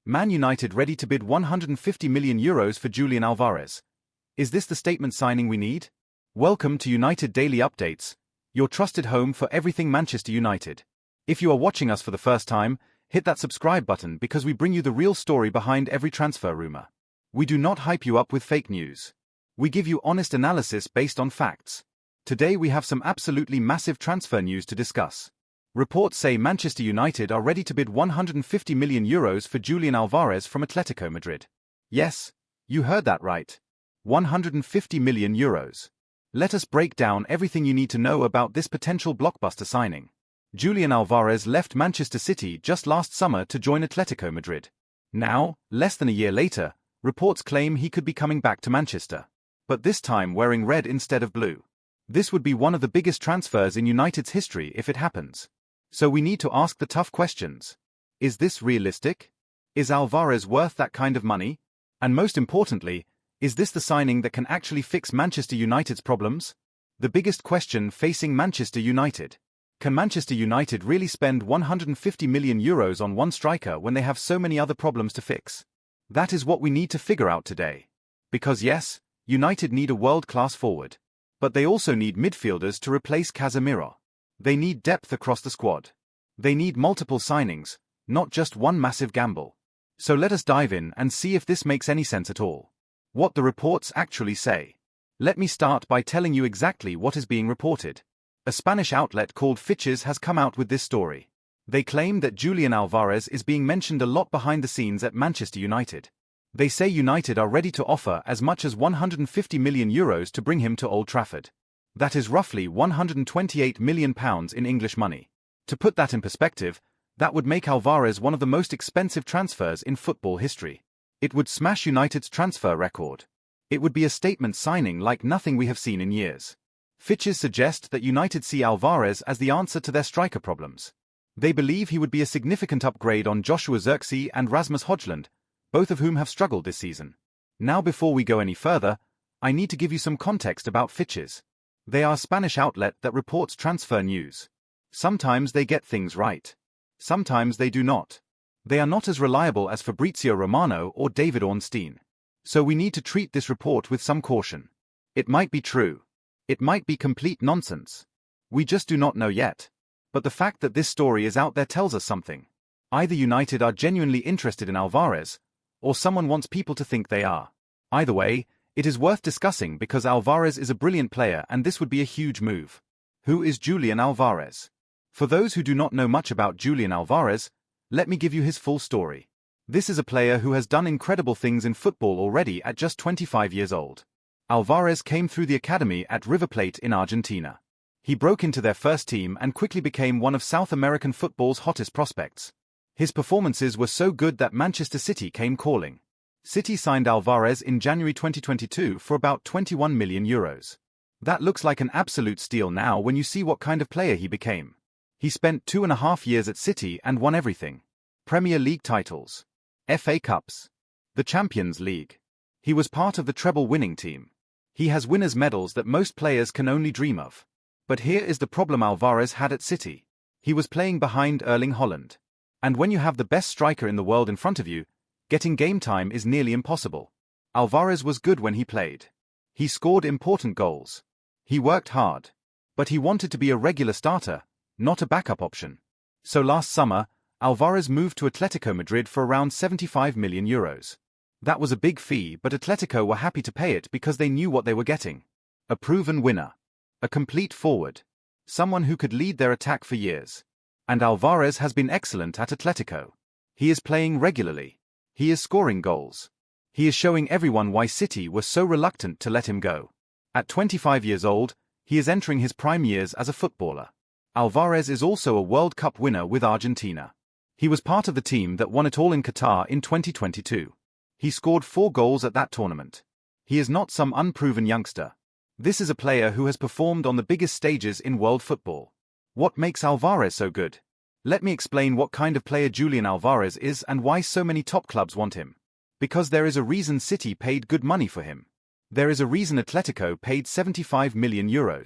Man United ready to bid €150 million for Julian Alvarez. Is this the statement signing we need? Welcome to United Daily Updates, your trusted home for everything Manchester United. If you are watching us for the first time, hit that subscribe button because we bring you the real story behind every transfer rumour. We do not hype you up with fake news. We give you honest analysis based on facts. Today we have some absolutely massive transfer news to discuss. Reports say Manchester United are ready to bid €150 million for Julian Alvarez from Atletico Madrid. Yes, you heard that right. €150 million. Let us break down everything you need to know about this potential blockbuster signing. Julian Alvarez left Manchester City just last summer to join Atletico Madrid. Now, less than a year later, reports claim he could be coming back to Manchester. But this time wearing red instead of blue. This would be one of the biggest transfers in United's history if it happens. So we need to ask the tough questions. Is this realistic? Is Alvarez worth that kind of money? And most importantly, is this the signing that can actually fix Manchester United's problems? The biggest question facing Manchester United. Can Manchester United really spend €150 million on one striker when they have so many other problems to fix? That is what we need to figure out today. Because yes, United need a world-class forward. But they also need midfielders to replace Casemiro. They need depth across the squad. They need multiple signings, not just one massive gamble. So let us dive in and see if this makes any sense at all. What the reports actually say. Let me start by telling you exactly what is being reported. A Spanish outlet called Fitches has come out with this story. They claim that Julian Alvarez is being mentioned a lot behind the scenes at Manchester United. They say United are ready to offer as much as €150 million to bring him to Old Trafford. That is roughly £128 million in English money. To put that in perspective, that would make Alvarez one of the most expensive transfers in football history. It would smash United's transfer record. It would be a statement signing like nothing we have seen in years. Fitches suggest that United see Alvarez as the answer to their striker problems. They believe he would be a significant upgrade on Joshua Zirkzee and Rasmus Højlund, both of whom have struggled this season. Now before we go any further, I need to give you some context about Fitches. They are a Spanish outlet that reports transfer news. Sometimes they get things right. Sometimes they do not. They are not as reliable as Fabrizio Romano or David Ornstein. So we need to treat this report with some caution. It might be true. It might be complete nonsense. We just do not know yet. But the fact that this story is out there tells us something. Either United are genuinely interested in Alvarez, or someone wants people to think they are. Either way, it is worth discussing because Alvarez is a brilliant player and this would be a huge move. Who is Julian Alvarez? For those who do not know much about Julian Alvarez, let me give you his full story. This is a player who has done incredible things in football already at just 25 years old. Alvarez came through the academy at River Plate in Argentina. He broke into their first team and quickly became one of South American football's hottest prospects. His performances were so good that Manchester City came calling. City signed Alvarez in January 2022 for about €21 million. That looks like an absolute steal now when you see what kind of player he became. He spent 2.5 years at City and won everything. Premier League titles, FA Cups, the Champions League. He was part of the treble-winning team. He has winners' medals that most players can only dream of. But here is the problem Alvarez had at City. He was playing behind Erling Haaland. And when you have the best striker in the world in front of you, getting game time is nearly impossible. Alvarez was good when he played. He scored important goals. He worked hard. But he wanted to be a regular starter, not a backup option. So last summer, Alvarez moved to Atletico Madrid for around €75 million. That was a big fee, but Atletico were happy to pay it because they knew what they were getting. A proven winner. A complete forward. Someone who could lead their attack for years. And Alvarez has been excellent at Atletico. He is playing regularly. He is scoring goals. He is showing everyone why City were so reluctant to let him go. At 25 years old, he is entering his prime years as a footballer. Alvarez is also a World Cup winner with Argentina. He was part of the team that won it all in Qatar in 2022. He scored 4 goals at that tournament. He is not some unproven youngster. This is a player who has performed on the biggest stages in world football. What makes Alvarez so good? Let me explain what kind of player Julian Alvarez is and why so many top clubs want him. Because there is a reason City paid good money for him. There is a reason Atletico paid €75 million.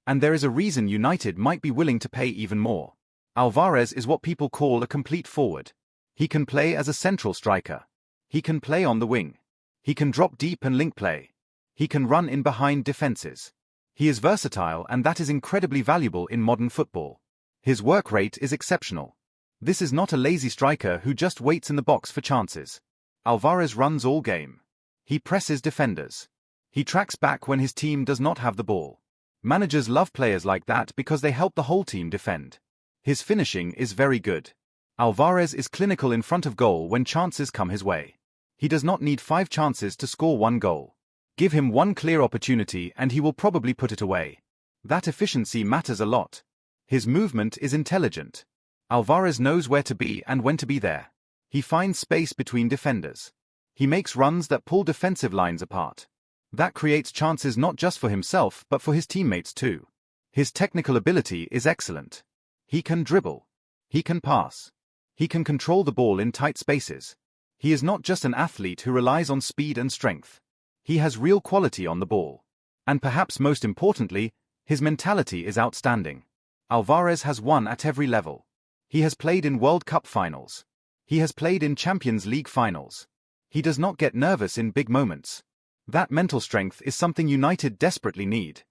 And there is a reason United might be willing to pay even more. Alvarez is what people call a complete forward. He can play as a central striker. He can play on the wing. He can drop deep and link play. He can run in behind defenses. He is versatile, and that is incredibly valuable in modern football. His work rate is exceptional. This is not a lazy striker who just waits in the box for chances. Alvarez runs all game. He presses defenders. He tracks back when his team does not have the ball. Managers love players like that because they help the whole team defend. His finishing is very good. Alvarez is clinical in front of goal when chances come his way. He does not need 5 chances to score 1 goal. Give him one clear opportunity and he will probably put it away. That efficiency matters a lot. His movement is intelligent. Alvarez knows where to be and when to be there. He finds space between defenders. He makes runs that pull defensive lines apart. That creates chances not just for himself but for his teammates too. His technical ability is excellent. He can dribble. He can pass. He can control the ball in tight spaces. He is not just an athlete who relies on speed and strength. He has real quality on the ball. And perhaps most importantly, his mentality is outstanding. Alvarez has won at every level. He has played in World Cup finals. He has played in Champions League finals. He does not get nervous in big moments. That mental strength is something United desperately need.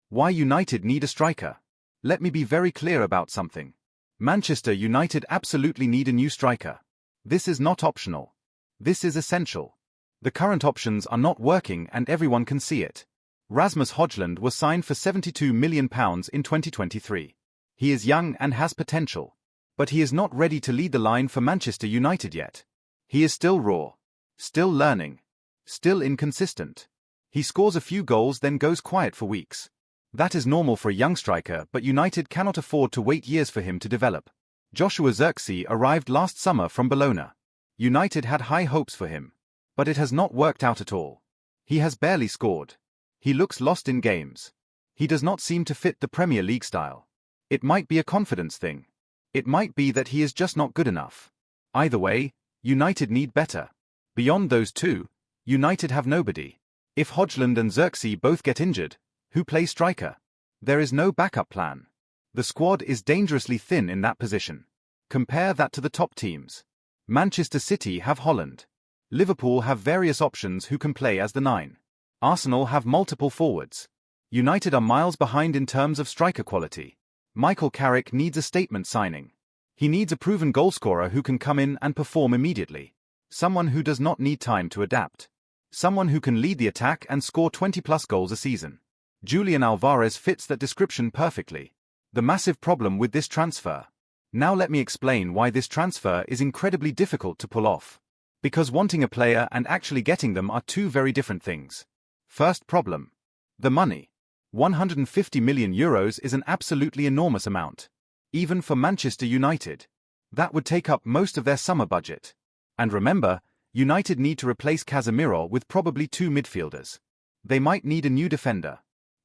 Why United need a striker? Let me be very clear about something. Manchester United absolutely need a new striker. This is not optional. This is essential. The current options are not working and everyone can see it. Rasmus Højlund was signed for £72 million in 2023. He is young and has potential. But he is not ready to lead the line for Manchester United yet. He is still raw. Still learning. Still inconsistent. He scores a few goals then goes quiet for weeks. That is normal for a young striker, but United cannot afford to wait years for him to develop. Joshua Zirkzee arrived last summer from Bologna. United had high hopes for him. But it has not worked out at all. He has barely scored. He looks lost in games. He does not seem to fit the Premier League style. It might be a confidence thing. It might be that he is just not good enough. Either way, United need better. Beyond those two, United have nobody. If Højlund and Zirkzee both get injured, who plays striker? There is no backup plan. The squad is dangerously thin in that position. Compare that to the top teams. Manchester City have Holland. Liverpool have various options who can play as the 9. Arsenal have multiple forwards. United are miles behind in terms of striker quality. Michael Carrick needs a statement signing. He needs a proven goalscorer who can come in and perform immediately. Someone who does not need time to adapt. Someone who can lead the attack and score 20+ goals a season. Julian Alvarez fits that description perfectly. The massive problem with this transfer. Now let me explain why this transfer is incredibly difficult to pull off. Because wanting a player and actually getting them are two very different things. First problem. The money. €150 million is an absolutely enormous amount. Even for Manchester United. That would take up most of their summer budget. And remember, United need to replace Casemiro with probably 2 midfielders. They might need a new defender.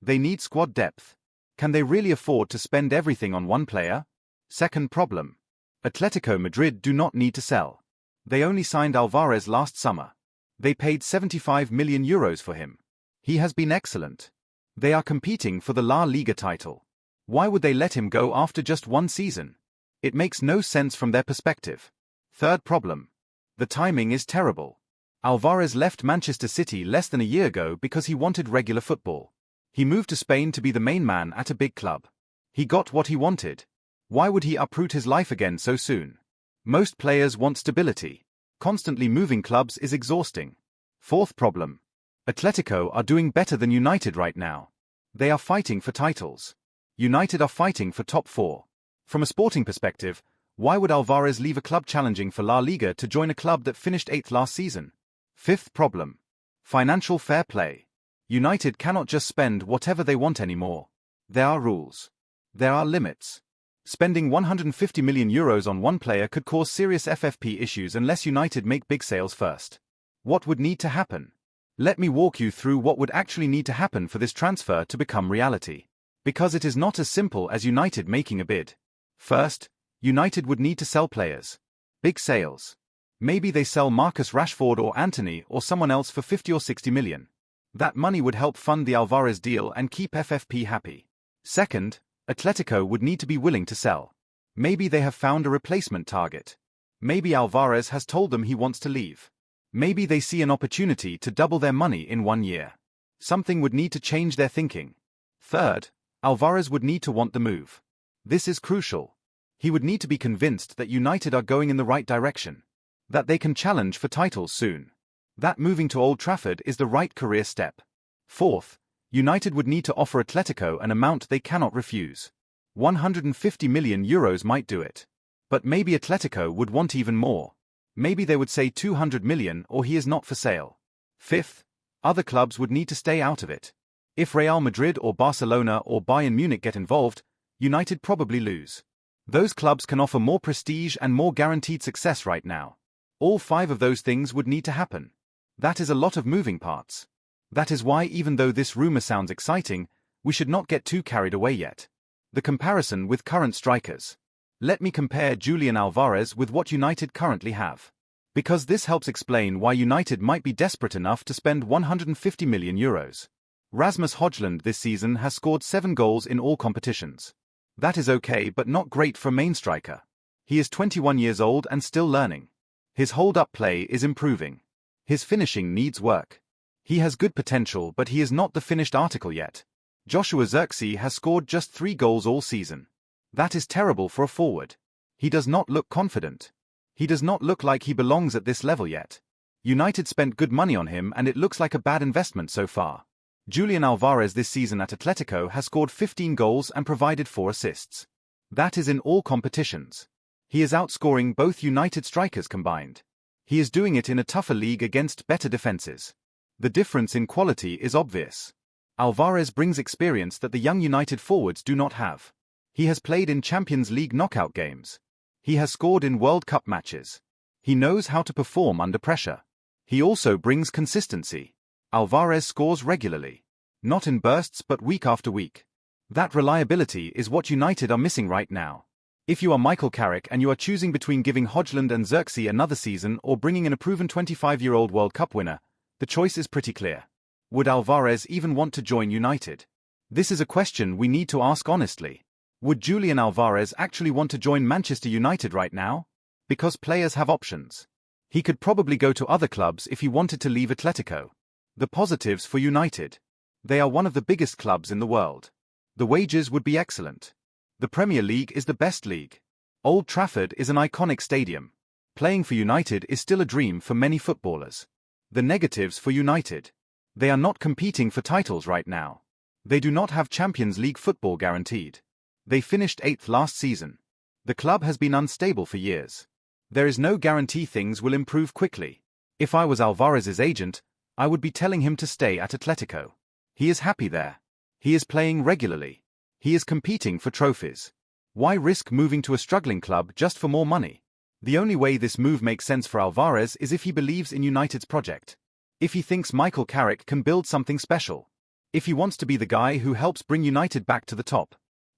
They need squad depth. Can they really afford to spend everything on one player? Second problem. Atletico Madrid do not need to sell. They only signed Alvarez last summer. They paid €75 million for him. He has been excellent. They are competing for the La Liga title. Why would they let him go after just 1 season? It makes no sense from their perspective. Third problem. The timing is terrible. Alvarez left Manchester City less than a year ago because he wanted regular football. He moved to Spain to be the main man at a big club. He got what he wanted. Why would he uproot his life again so soon? Most players want stability. Constantly moving clubs is exhausting. Fourth problem. Atletico are doing better than United right now. They are fighting for titles. United are fighting for top 4. From a sporting perspective, why would Alvarez leave a club challenging for La Liga to join a club that finished 8th last season? Fifth problem. Financial fair play. United cannot just spend whatever they want anymore. There are rules. There are limits. Spending €150 million on one player could cause serious FFP issues unless United make big sales first. What would need to happen? Let me walk you through what would actually need to happen for this transfer to become reality. Because it is not as simple as United making a bid. First, United would need to sell players. Big sales. Maybe they sell Marcus Rashford or Antony or someone else for 50 or 60 million. That money would help fund the Alvarez deal and keep FFP happy. Second, Atletico would need to be willing to sell. Maybe they have found a replacement target. Maybe Alvarez has told them he wants to leave. Maybe they see an opportunity to double their money in 1 year. Something would need to change their thinking. Third, Alvarez would need to want the move. This is crucial. He would need to be convinced that United are going in the right direction, that they can challenge for titles soon, that moving to Old Trafford is the right career step. Fourth, United would need to offer Atletico an amount they cannot refuse. 150 million euros might do it. But maybe Atletico would want even more. Maybe they would say 200 million or he is not for sale. Fifth, other clubs would need to stay out of it. If Real Madrid or Barcelona or Bayern Munich get involved, United probably lose. Those clubs can offer more prestige and more guaranteed success right now. All 5 of those things would need to happen. That is a lot of moving parts. That is why, even though this rumor sounds exciting, we should not get too carried away yet. The comparison with current strikers. Let me compare Julian Alvarez with what United currently have. Because this helps explain why United might be desperate enough to spend 150 million euros. Rasmus Højlund this season has scored 7 goals in all competitions. That is okay but not great for a main striker. He is 21 years old and still learning. His hold-up play is improving. His finishing needs work. He has good potential but he is not the finished article yet. Joshua Zirkzee has scored just 3 goals all season. That is terrible for a forward. He does not look confident. He does not look like he belongs at this level yet. United spent good money on him and it looks like a bad investment so far. Julian Alvarez this season at Atletico has scored 15 goals and provided 4 assists. That is in all competitions. He is outscoring both United strikers combined. He is doing it in a tougher league against better defenses. The difference in quality is obvious. Alvarez brings experience that the young United forwards do not have. He has played in Champions League knockout games. He has scored in World Cup matches. He knows how to perform under pressure. He also brings consistency. Alvarez scores regularly. Not in bursts but week after week. That reliability is what United are missing right now. If you are Michael Carrick and you are choosing between giving Højlund and Zirkzee another season or bringing in a proven 25-year-old World Cup winner, the choice is pretty clear. Would Alvarez even want to join United? This is a question we need to ask honestly. Would Julian Alvarez actually want to join Manchester United right now? Because players have options. He could probably go to other clubs if he wanted to leave Atletico. The positives for United. They are one of the biggest clubs in the world. The wages would be excellent. The Premier League is the best league. Old Trafford is an iconic stadium. Playing for United is still a dream for many footballers. The negatives for United. They are not competing for titles right now. They do not have Champions League football guaranteed. They finished 8th last season. The club has been unstable for years. There is no guarantee things will improve quickly. If I was Alvarez's agent, I would be telling him to stay at Atletico. He is happy there. He is playing regularly. He is competing for trophies. Why risk moving to a struggling club just for more money? The only way this move makes sense for Alvarez is if he believes in United's project. If he thinks Michael Carrick can build something special. If he wants to be the guy who helps bring United back to the top.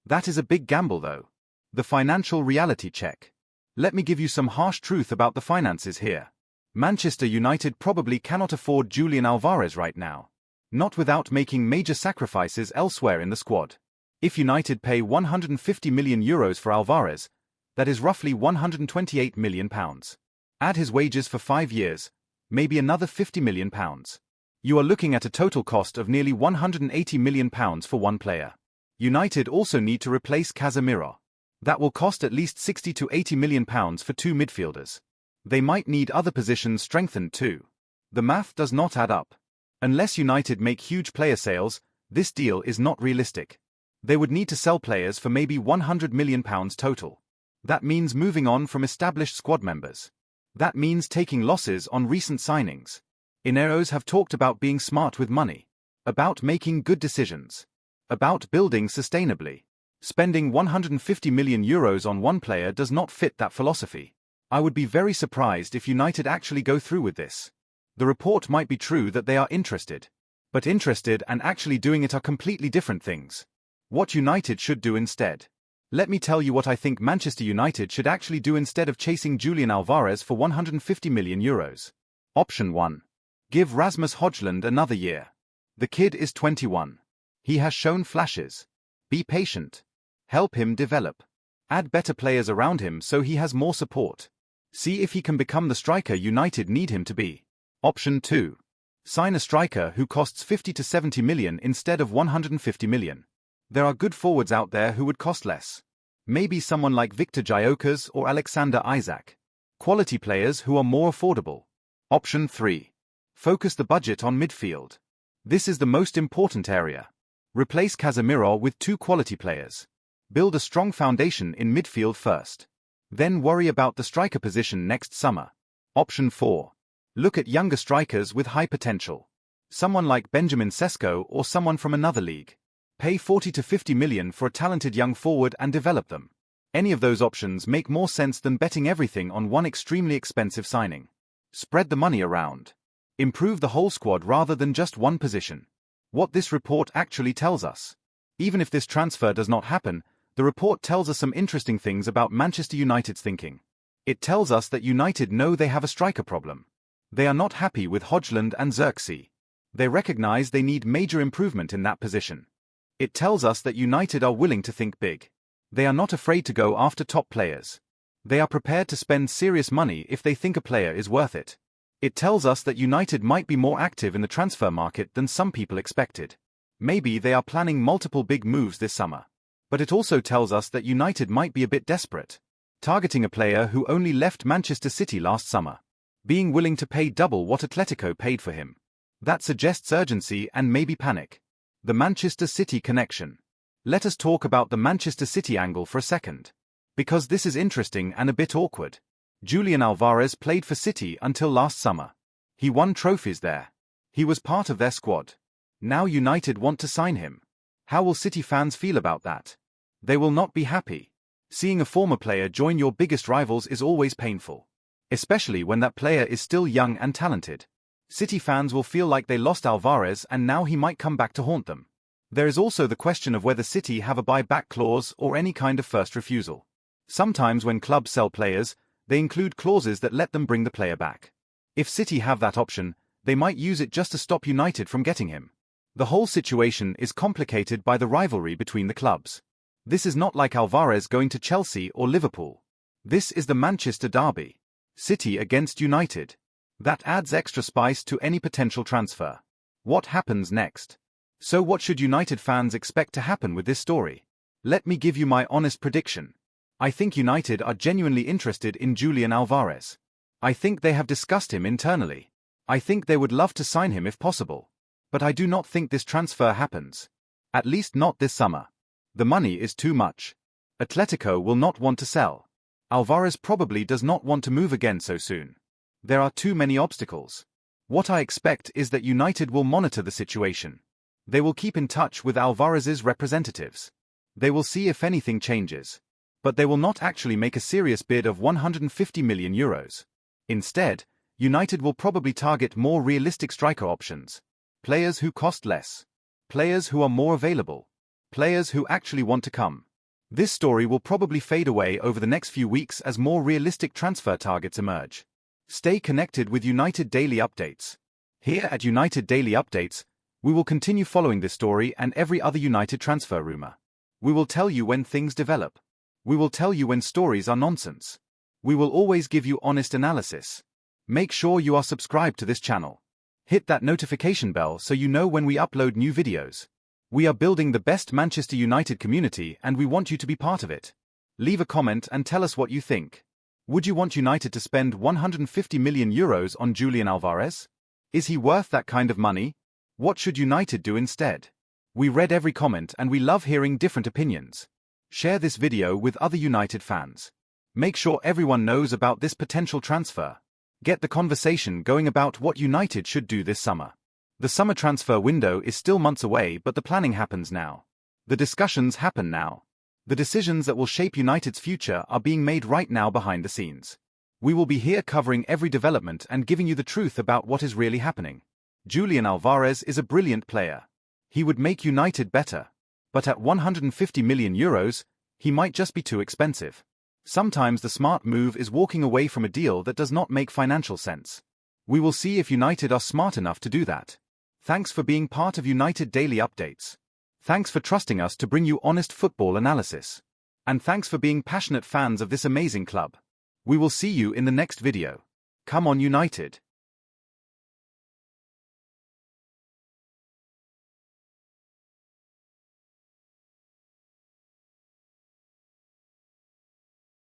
That is a big gamble though. The financial reality check. Let me give you some harsh truth about the finances here. Manchester United probably cannot afford Julian Alvarez right now. Not without making major sacrifices elsewhere in the squad. If United pay 150 million euros for Alvarez, that is roughly 128 million pounds. Add his wages for 5 years, maybe another 50 million pounds. You are looking at a total cost of nearly 180 million pounds for one player. United also need to replace Casemiro. That will cost at least 60 to 80 million pounds for 2 midfielders. They might need other positions strengthened too. The math does not add up. Unless United make huge player sales, this deal is not realistic. They would need to sell players for maybe 100 million pounds total. That means moving on from established squad members. That means taking losses on recent signings. Ineros have talked about being smart with money. About making good decisions. About building sustainably. Spending 150 million euros on one player does not fit that philosophy. I would be very surprised if United actually go through with this. The report might be true that they are interested. But interested and actually doing it are completely different things. What United should do instead. Let me tell you what I think Manchester United should actually do instead of chasing Julian Alvarez for 150 million euros. Option 1. Give Rasmus Højlund another year. The kid is 21. He has shown flashes. Be patient. Help him develop. Add better players around him so he has more support. See if he can become the striker United need him to be. Option 2. Sign a striker who costs 50 to 70 million instead of 150 million. There are good forwards out there who would cost less. Maybe someone like Victor Gyökeres or Alexander Isak. Quality players who are more affordable. Option 3. Focus the budget on midfield. This is the most important area. Replace Casemiro with 2 quality players. Build a strong foundation in midfield first. Then worry about the striker position next summer. Option 4. Look at younger strikers with high potential. Someone like Benjamin Sesko or someone from another league. Pay 40 to 50 million for a talented young forward and develop them. Any of those options make more sense than betting everything on one extremely expensive signing. Spread the money around. Improve the whole squad rather than just one position. What this report actually tells us. Even if this transfer does not happen, the report tells us some interesting things about Manchester United's thinking. It tells us that United know they have a striker problem. They are not happy with Højlund and Xerxes. They recognize they need major improvement in that position. It tells us that United are willing to think big. They are not afraid to go after top players. They are prepared to spend serious money if they think a player is worth it. It tells us that United might be more active in the transfer market than some people expected. Maybe they are planning multiple big moves this summer. But it also tells us that United might be a bit desperate. Targeting a player who only left Manchester City last summer. Being willing to pay double what Atletico paid for him. That suggests urgency and maybe panic. The Manchester City connection. Let us talk about the Manchester City angle for a second. Because this is interesting and a bit awkward. Julian Alvarez played for City until last summer. He won trophies there. He was part of their squad. Now United want to sign him. How will City fans feel about that? They will not be happy. Seeing a former player join your biggest rivals is always painful. Especially when that player is still young and talented. City fans will feel like they lost Alvarez and now he might come back to haunt them. There is also the question of whether City have a buy-back clause or any kind of first refusal. Sometimes when clubs sell players, they include clauses that let them bring the player back. If City have that option, they might use it just to stop United from getting him. The whole situation is complicated by the rivalry between the clubs. This is not like Alvarez going to Chelsea or Liverpool. This is the Manchester derby. City against United. That adds extra spice to any potential transfer. What happens next? So what should United fans expect to happen with this story? Let me give you my honest prediction. I think United are genuinely interested in Julian Alvarez. I think they have discussed him internally. I think they would love to sign him if possible. But I do not think this transfer happens. At least not this summer. The money is too much. Atletico will not want to sell. Alvarez probably does not want to move again so soon. There are too many obstacles. What I expect is that United will monitor the situation. They will keep in touch with Alvarez's representatives. They will see if anything changes. But they will not actually make a serious bid of 150 million euros. Instead, United will probably target more realistic striker options. Players who cost less. Players who are more available. Players who actually want to come. This story will probably fade away over the next few weeks as more realistic transfer targets emerge. Stay connected with United Daily Updates. Here at United Daily Updates, we will continue following this story and every other United transfer rumor. We will tell you when things develop. We will tell you when stories are nonsense. We will always give you honest analysis. Make sure you are subscribed to this channel. Hit that notification bell so you know when we upload new videos. We are building the best Manchester United community and we want you to be part of it. Leave a comment and tell us what you think. Would you want United to spend 150 million euros on Julian Alvarez? Is he worth that kind of money? What should United do instead? We read every comment and we love hearing different opinions. Share this video with other United fans. Make sure everyone knows about this potential transfer. Get the conversation going about what United should do this summer. The summer transfer window is still months away, but the planning happens now. The discussions happen now. The decisions that will shape United's future are being made right now behind the scenes. We will be here covering every development and giving you the truth about what is really happening. Julian Alvarez is a brilliant player. He would make United better. But at 150 million euros, he might just be too expensive. Sometimes the smart move is walking away from a deal that does not make financial sense. We will see if United are smart enough to do that. Thanks for being part of United Daily Updates. Thanks for trusting us to bring you honest football analysis. And thanks for being passionate fans of this amazing club. We will see you in the next video. Come on United!